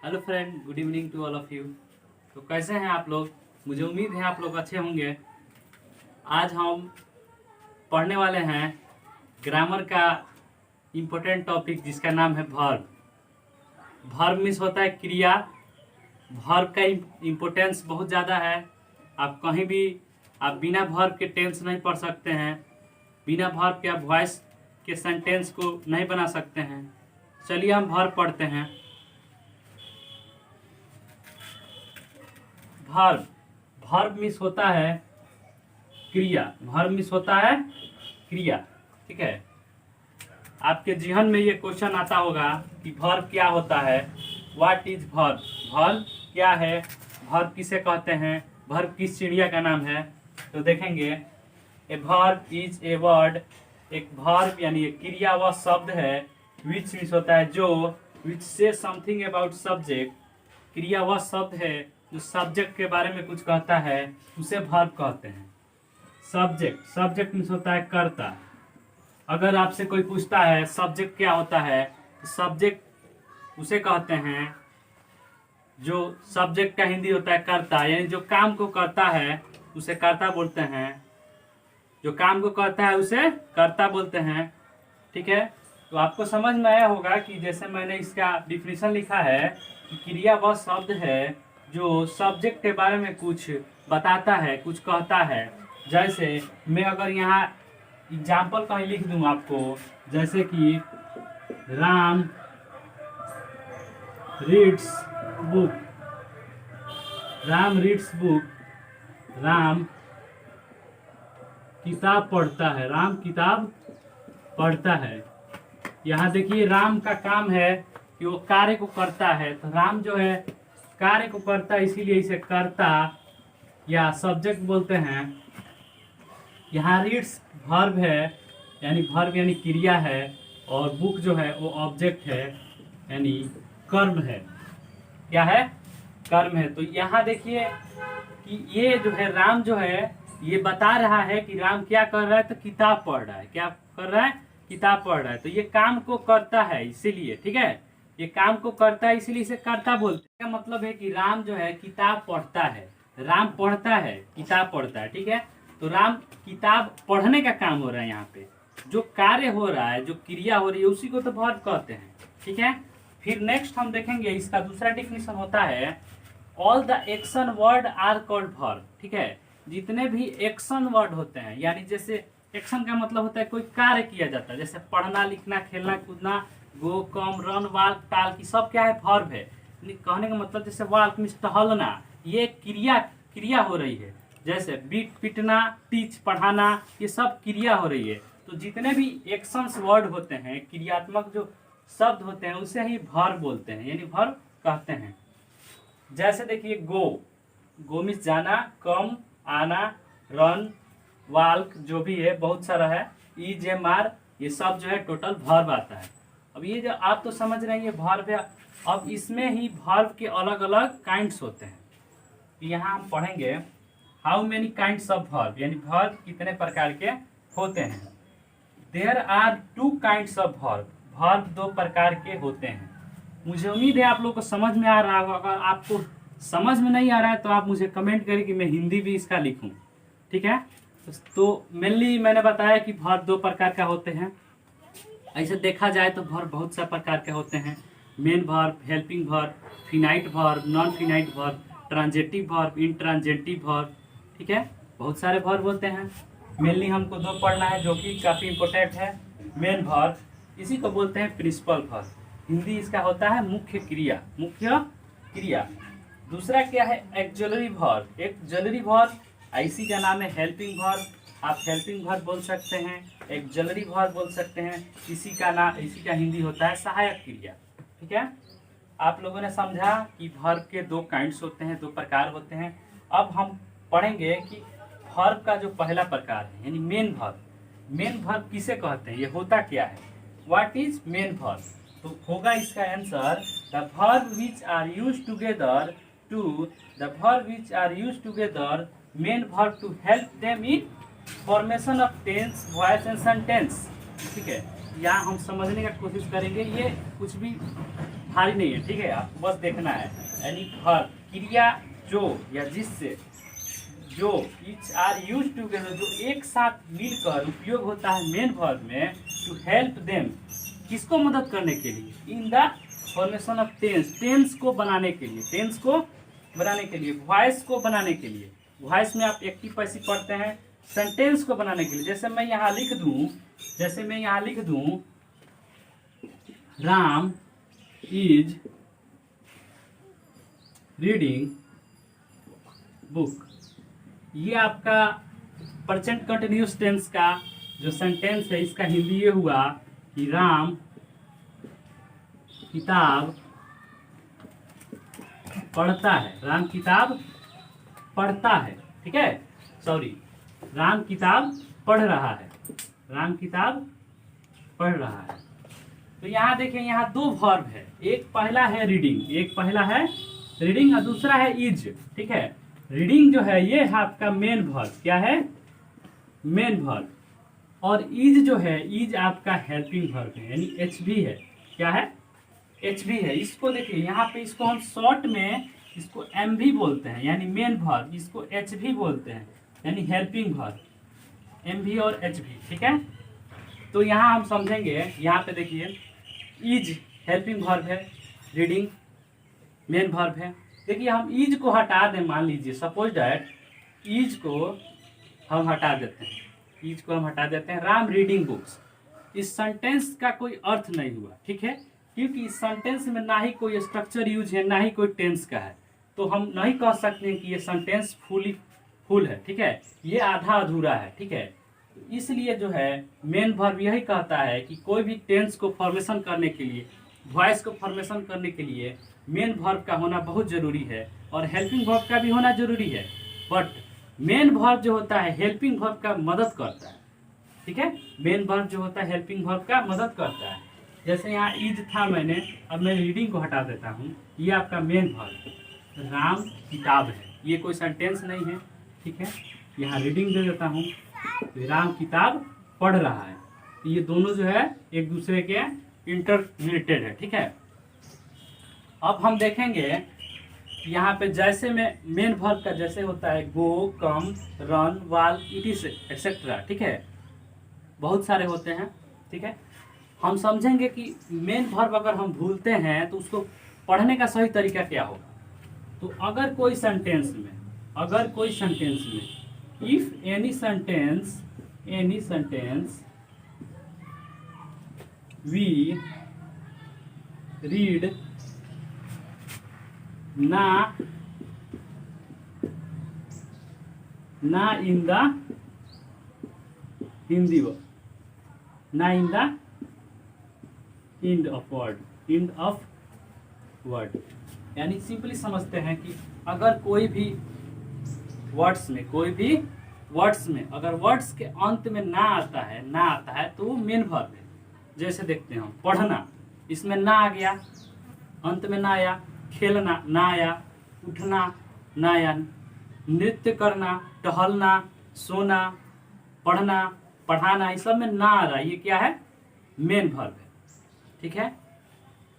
Hello friend, good evening to all of you. तो कैसे हैं आप लोग? मुझे उम्मीद है आप लोग अच्छे होंगे। आज हम पढ़ने वाले हैं ग्रामर का इम्पोर्टेंट टॉपिक जिसका नाम है वर्ब। वर्ब मीन्स होता है क्रिया। वर्ब का इम्पोर्टेंस बहुत ज़्यादा है। आप कहीं भी आप बिना वर्ब के टेंस नहीं पढ़ सकते हैं। बिना वर्ब के आप वॉइस के सेंटेंस को नहीं बना सकते हैं। चलिए हम वर्ब पढ़ते हैं। वर्ब वर्ब मीन्स होता है क्रिया। वर्ब मीन्स होता है क्रिया। ठीक है, आपके जीवन में ये क्वेश्चन आता होगा कि वर्ब क्या होता है। What is verb? वर्ब क्या है? वर्ब किसे कहते हैं? वर्ब किस चिड़िया का नाम है? तो देखेंगे, a verb is a word. एक वर्ब यानी एक क्रिया वह शब्द है विच मीन्स होता है जो, विच से समथिंग अबाउट सब्जेक्ट। क्रिया वह शब्द है जो सब्जेक्ट के बारे में कुछ कहता है, उसे वर्ब कहते हैं। सब्जेक्ट मीन्स होता है कर्ता। अगर आपसे कोई पूछता है सब्जेक्ट क्या होता है, तो सब्जेक्ट उसे कहते हैं जो सब्जेक्ट का हिंदी होता है कर्ता, यानी जो काम को करता है उसे कर्ता बोलते हैं। जो काम को करता है उसे कर्ता बोलते हैं। ठीक है, तो आपको समझ में आया होगा कि जैसे मैंने इसका डिफिनीशन लिखा है कि क्रिया वह शब्द है जो सब्जेक्ट के बारे में कुछ बताता है, कुछ कहता है। जैसे मैं अगर यहाँ एग्जाम्पल कहीं लिख दूं आपको, जैसे कि Ram reads book. Ram reads book, Ram किताब पढ़ता है। राम किताब पढ़ता है। यहाँ देखिए, राम का काम है कि वो कार्य को करता है। तो राम जो है कार्य को करता है, इसीलिए इसे कर्ता या सब्जेक्ट बोलते हैं। यहाँ रीड्स वर्ब है, यानी वर्ब यानी क्रिया है, और बुक जो है वो ऑब्जेक्ट है, यानी कर्म है। क्या है? कर्म है। तो यहाँ देखिए कि ये जो है राम जो है ये बता रहा है कि राम क्या कर रहा है, तो किताब पढ़ रहा है। क्या कर रहा है? किताब पढ़ रहा है। तो ये काम को करता है, इसीलिए। ठीक है, ये काम को करता है इसीलिए इसे कर्ता बोलते हैं। क्या मतलब है कि राम जो है किताब पढ़ता है। राम पढ़ता है, किताब पढ़ता है। ठीक है, तो राम किताब पढ़ने का काम हो रहा है। यहाँ पे जो कार्य हो रहा है, जो क्रिया हो रही है, उसी को तो वर्ब कहते हैं। ठीक है, फिर नेक्स्ट हम देखेंगे, इसका दूसरा डिफिनीशन होता है all the action word are called verb. ठीक है, जितने भी एक्शन वर्ड होते हैं, यानी जैसे एक्शन का मतलब होता है कोई कार्य किया जाता है, जैसे पढ़ना, लिखना, खेलना, कूदना, गो, कम, रन, वाल्क, टाल की सब क्या है? वर्ब है। कहने का मतलब जैसे वाल्क मीन्स टहलना, ये क्रिया हो रही है। जैसे बीट पीटना, टीच पढ़ाना, ये सब क्रिया हो रही है। तो जितने भी एक्शंस वर्ड होते हैं, क्रियात्मक जो शब्द होते हैं, उसे ही वर्ब बोलते हैं, यानी वर्ब कहते हैं। जैसे देखिए, गो मीन्स जाना, कम आना, रन, वाल्क जो भी है बहुत सारा है, ईज ए मार, ये सब जो है टोटल वर्ब आता है। अब ये जो आप तो समझ रहे हैं ये वर्ब है। अब इसमें ही वर्ब के अलग अलग काइंड्स होते हैं। यहाँ हम पढ़ेंगे how many kinds of verb, यानी वर्ब कितने प्रकार के होते हैं। There are 2 kinds of verb. Verb 2 प्रकार के होते हैं। मुझे उम्मीद है आप लोग को समझ में आ रहा होगा। अगर आपको समझ में नहीं आ रहा है तो आप मुझे कमेंट करें कि मैं हिंदी भी इसका लिखूं। ठीक है, तो मेनली मैंने बताया कि वर्ब 2 प्रकार का होते हैं। ऐसे देखा जाए तो वर्ब बहुत सा प्रकार के होते हैं। Main verb, helping verb, finite verb, non finite verb, transitive verb, intransitive verb. ठीक है, बहुत सारे वर्ब होते हैं। मेनली हमको 2 पढ़ना है जो कि काफ़ी इंपॉर्टेंट है। मेन वर्ब, इसी को बोलते हैं प्रिंसिपल वर्ब। हिंदी इसका होता है मुख्य क्रिया, मुख्य क्रिया। दूसरा क्या है? Auxiliary verb. एक्जुलरी वर्ब, इसी का नाम है हेल्पिंग वर्ब। आप हेल्पिंग वर्ब बोल सकते हैं, एक्जुलरी वर्ब बोल सकते हैं। इसी का हिंदी होता है सहायक क्रिया। ठीक है, आप लोगों ने समझा कि वर्ब के 2 काइंड्स होते हैं, 2 प्रकार होते हैं। अब हम पढ़ेंगे कि वर्ब का जो पहला प्रकार है, यानी मेन वर्ब। मेन वर्ब किसे कहते हैं, ये होता क्या है? What is main verb? तो होगा इसका answer the verb which are used together to, the verb which are used together main verb to help them in formation of tense, voice and sentence. ठीक है, यहाँ हम समझने का कोशिश करेंगे। ये कुछ भी भारी नहीं है, ठीक है, आपको बस देखना है। यानी वर्ब क्रिया जो या जिससे जो इच आर यूज टूगेदर, जो एक साथ मिलकर उपयोग होता है मेन वर्ब में, टू हेल्प देम, किसको मदद करने के लिए, in the formation of tense, tense को बनाने के लिए, टेंस को बनाने के लिए, वॉइस को बनाने के लिए। वॉइस में आप एक्टिव पैसिव पढ़ते हैं, सेंटेंस को बनाने के लिए। जैसे मैं यहाँ लिख दूं, राम इज रीडिंग बुक, ये आपका प्रेजेंट कंटिन्यूअस टेंस का जो सेंटेंस है, इसका हिंदी ये हुआ कि राम किताब पढ़ता है, राम किताब पढ़ता है, ठीक है, सॉरी, राम किताब पढ़ रहा है, राम किताब पढ़ रहा है। तो यहाँ देखिए, यहाँ दो वर्ब है, एक पहला है रीडिंग और दूसरा है इज, ठीक है। रीडिंग जो है ये है आपका मेन वर्ब, क्या है, मेन वर्ब, और इज जो है, इज आपका हेल्पिंग वर्ब है, यानी एच भी है, क्या है, एच भी है। इसको देखिए यहाँ पे, इसको हम शॉर्ट में इसको एम भी बोलते हैं, यानी मेन वर्ब, इसको एच भी बोलते हैं, यानी हेल्पिंग वर्ब, एम भी और एच भी, ठीक है। तो यहाँ हम समझेंगे, यहाँ पे देखिए, इज हेल्पिंग वर्ब है, रीडिंग मेन वर्ब है। देखिए हम इज को हटा दें, मान लीजिए सपोज डैट इज को हम हटा देते हैं, राम रीडिंग बुक्स, इस सेंटेंस का कोई अर्थ नहीं हुआ, ठीक है, क्योंकि इस सेंटेंस में ना ही कोई स्ट्रक्चर यूज है, ना ही कोई टेंस का है, तो हम नहीं कह सकते हैं कि ये सेंटेंस फुल है, ठीक है, ये आधा अधूरा है, ठीक है। इसलिए जो है मेन वर्ब यही कहता है कि कोई भी टेंस को फॉर्मेशन करने के लिए, वॉइस को फॉर्मेशन करने के लिए मेन वर्ब का होना बहुत जरूरी है, और हेल्पिंग वर्ब का भी होना जरूरी है, बट मेन वर्ब जो होता है हेल्पिंग वर्ब का मदद करता है, ठीक है, मेन वर्ब जो होता है हेल्पिंग वर्ब का मदद करता है। जैसे यहाँ इज था, अब मैं रीडिंग को हटा देता हूँ, ये आपका मेन वर्ब, राम किताब है, ये कोई सेंटेंस नहीं है, ठीक है, यहाँ रीडिंग दे देता हूँ, राम किताब पढ़ रहा है, तो ये दोनों जो है एक दूसरे के इंटर रिलेटेड है, ठीक है। अब हम देखेंगे यहाँ पे, जैसे में मेन वर्ब का जैसे होता है गो, कम, रन, वाल, इट इज एक्सेट्रा, ठीक है, बहुत सारे होते हैं, ठीक है। हम समझेंगे कि मेन वर्ब अगर हम भूलते हैं तो उसको पढ़ने का सही तरीका क्या होगा। तो अगर कोई सेंटेंस में if any sentence we read ना इन द हिंदी वर्ड, ना in the end of word, यानी सिंपली समझते हैं कि अगर कोई भी वर्ड्स में अगर वर्ड्स के अंत में ना आता है तो वो मेन वर्ब है। जैसे देखते हैं हम, पढ़ना, इसमें ना आ गया, अंत में ना आया, खेलना ना आया, उठना ना आया, नृत्य करना, टहलना, सोना, पढ़ना, पढ़ाना, इस सब में ना आ रहा है, ये क्या है, मेन वर्ब है, ठीक है।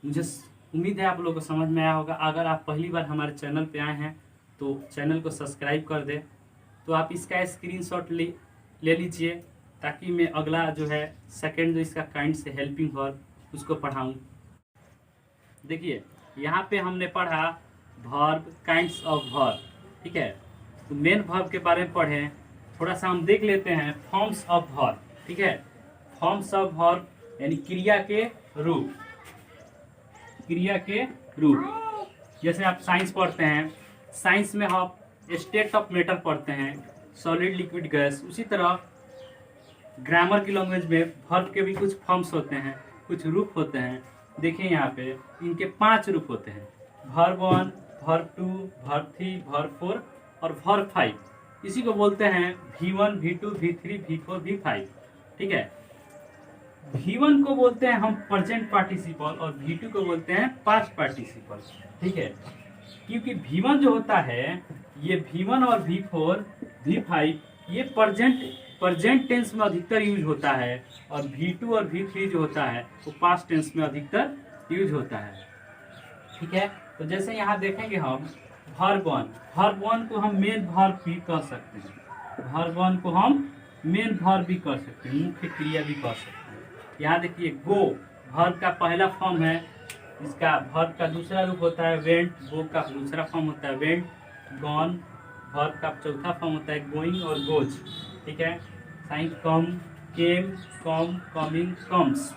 मुझे उम्मीद है आप लोगों को समझ में आया होगा। अगर आप पहली बार हमारे चैनल पे आए हैं तो चैनल को सब्सक्राइब कर दें। तो आप इसका स्क्रीनशॉट ले लीजिए, ताकि मैं अगला जो है सेकंड जो इसका काइंड से हेल्पिंग वर्ब उसको पढ़ाऊँ। देखिए यहाँ पे हमने पढ़ा वर्ब, काइंड्स ऑफ वर्ब, ठीक है। तो मेन वर्ब के बारे में पढ़ें, थोड़ा सा हम देख लेते हैं फॉर्म्स ऑफ वर्ब, ठीक है। फॉर्म्स ऑफ वर्ब यानी क्रिया के रूप। जैसे आप साइंस पढ़ते हैं, साइंस में आप स्टेट ऑफ मैटर पढ़ते हैं, सॉलिड, लिक्विड, गैस। उसी तरह ग्रामर की लैंग्वेज में वर्ब के भी कुछ फॉर्म्स होते हैं, कुछ रूप होते हैं। देखिए यहाँ पे इनके 5 रूप होते हैं, वर्ब 1, वर्ब 2, वर्ब 3, वर्ब 4 और वर्ब 5। इसी को बोलते हैं V1, V2, V3, V4, V5, ठीक है। V1 को बोलते हैं हम प्रेजेंट पार्टिसिपल और V2 को बोलते हैं पास्ट पार्टिसिपल, ठीक है। क्योंकि V1 जो होता है, ये V1 और V4, V5 ये प्रेजेंट टेंस में अधिकतर यूज होता है, और V2 और V3 जो होता है वो पास्ट टेंस में अधिकतर यूज होता है। ठीक है। तो जैसे यहाँ देखेंगे हम वर्ब वन को हम मेन वर्ब भी कह सकते हैं, वर्ब वन को हम मेन वर्ब भी कर सकते हैं, मुख्य क्रिया भी कर सकते हैं। यहाँ देखिए गो वर्ब का पहला फॉर्म है, इसका वर्ब का दूसरा रूप होता है वेंट, गो का दूसरा फॉर्म होता है वेंट, गॉन वर्ब का चौथा फॉर्म होता है गोइंग और गोज, ठीक है। Sign come, came, come, coming, comes,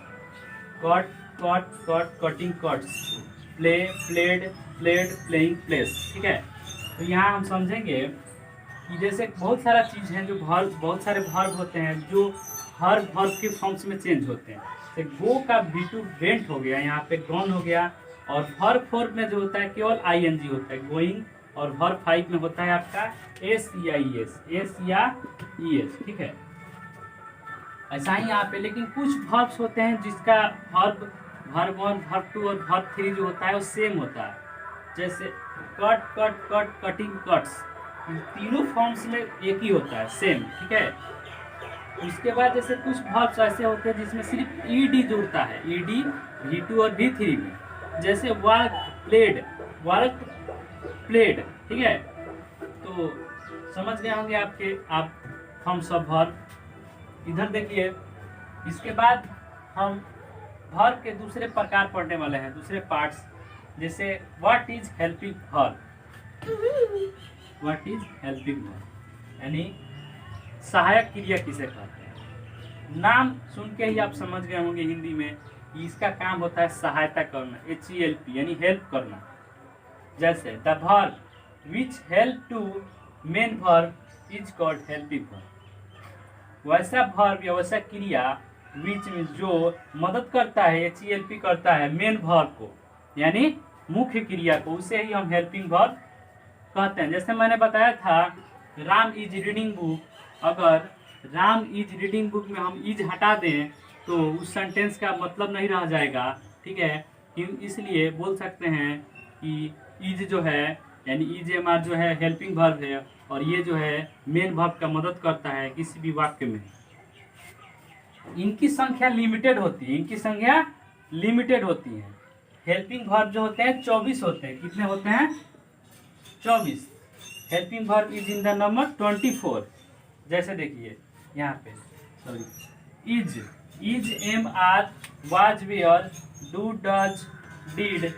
cut, cut, cut, cutting, cuts, play, played, played, playing, plays, ठीक है। तो यहाँ हम समझेंगे कि जैसे बहुत सारा चीज़ है जो बहुत सारे वर्ब होते हैं जो हर वर्ब के फॉर्म्स में चेंज होते हैं। तो गो का V2 वेंट हो गया, यहाँ पे गॉन हो गया, और वर्ब 4 में जो होता है केवल ING होता है गोइंग, और वर्ब 5 में होता है आपका S या ES, ठीक है। ऐसा ही यहाँ पे, लेकिन कुछ वर्ब्स होते हैं जिसका वर्ब 1, वर्ब 2 और वर्ब 3 जो होता है वो सेम होता है, जैसे cut, cut, cut, cutting, cuts, तीनों फॉर्म्स में एक ही होता है, सेम, ठीक है। उसके बाद जैसे कुछ वर्ब्स ऐसे होते हैं जिसमें सिर्फ ED जुड़ता है, ED V2 और V3 में, जैसे वर्क प्लेड, ठीक है। तो समझ गए होंगे आप फॉर्म्स ऑफ वर्ब। इधर देखिए, इसके बाद हम वर्ब के दूसरे प्रकार पढ़ने वाले हैं, दूसरे पार्ट्स, जैसे what is helping verb, what is helping verb यानी सहायक क्रिया किसे कहते हैं। नाम सुन के ही आप समझ गए होंगे हिंदी में, इसका काम होता है सहायता करना, HELP यानी हेल्प करना। जैसे the verb which help to main verb is called helping verb, वैसा वर्ब या वैसा क्रिया विच में जो मदद करता है, HELP करता है मेन वर्ब को यानी मुख्य क्रिया को, उसे ही हम हेल्पिंग वर्ब कहते हैं। जैसे मैंने बताया था राम इज रीडिंग बुक, अगर राम इज रीडिंग बुक में हम इज हटा दें तो उस सेंटेंस का मतलब नहीं रह जाएगा, ठीक है। इसलिए बोल सकते हैं कि इज जो है यानी EJMR जो है हेल्पिंग वर्ब है, और ये जो है मेन वर्ब का मदद करता है किसी भी वाक्य में। इनकी संख्या लिमिटेड होती है, हेल्पिंग वर्ब जो होते हैं 24 होते हैं। कितने होते हैं? 24। Helping verb is in the number 24। जैसे देखिए यहाँ पे is am are was were do does did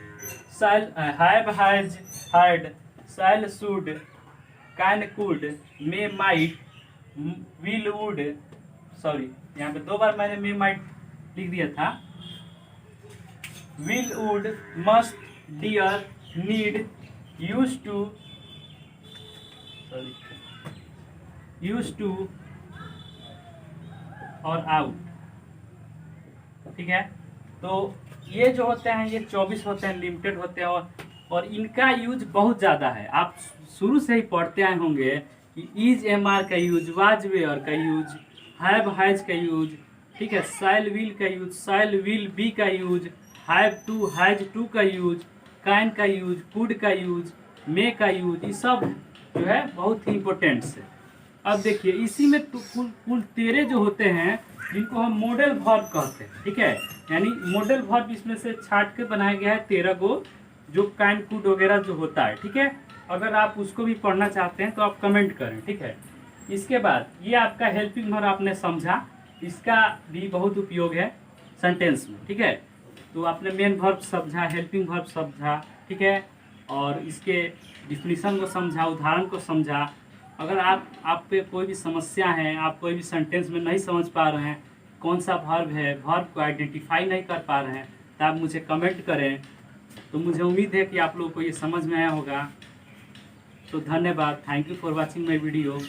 shall have has had shall should can could may might will would, sorry यहाँ पे 2 बार मैंने मे माइट लिख दिया था। Will would must dear need used to, sorry used to और ought, ठीक है। तो ये जो होते हैं ये 24 होते हैं, लिमिटेड होते हैं, और इनका यूज बहुत ज़्यादा है। आप शुरू से ही पढ़ते आए होंगे कि इज एम आर का यूज, वाज वेयर का यूज, हैव हैज का यूज, ठीक है, शैल विल का यूज, शैल विल बी का use, have to has to का यूज, कैन का यूज, कुड का यूज, मे का यूज, ये सब जो है बहुत ही इंपॉर्टेंट है। अब देखिए इसी में कुल 13 जो होते हैं जिनको हम मॉडल वर्ब कहते हैं, ठीक है। यानी मॉडल वर्ब इसमें से छाट के बनाया गया है 13 गो, जो कैन कुड वगैरह जो होता है, ठीक है। अगर आप उसको भी पढ़ना चाहते हैं तो आप कमेंट करें, ठीक है। इसके बाद ये आपका हेल्पिंग वर्ब आपने समझा, इसका भी बहुत उपयोग है सेंटेंस में, ठीक है। तो आपने मेन वर्ब समझा, हेल्पिंग वर्ब समझा, ठीक है, और इसके डिफिनीशन को समझा, उदाहरण को समझा। अगर आप पे कोई भी समस्या है, आप कोई भी सेंटेंस में नहीं समझ पा रहे हैं कौन सा वर्ब है, वर्ब को आइडेंटिफाई नहीं कर पा रहे हैं, तो आप मुझे कमेंट करें। तो मुझे उम्मीद है कि आप लोगों को ये समझ में आया होगा। तो धन्यवाद, thank you for watching my video.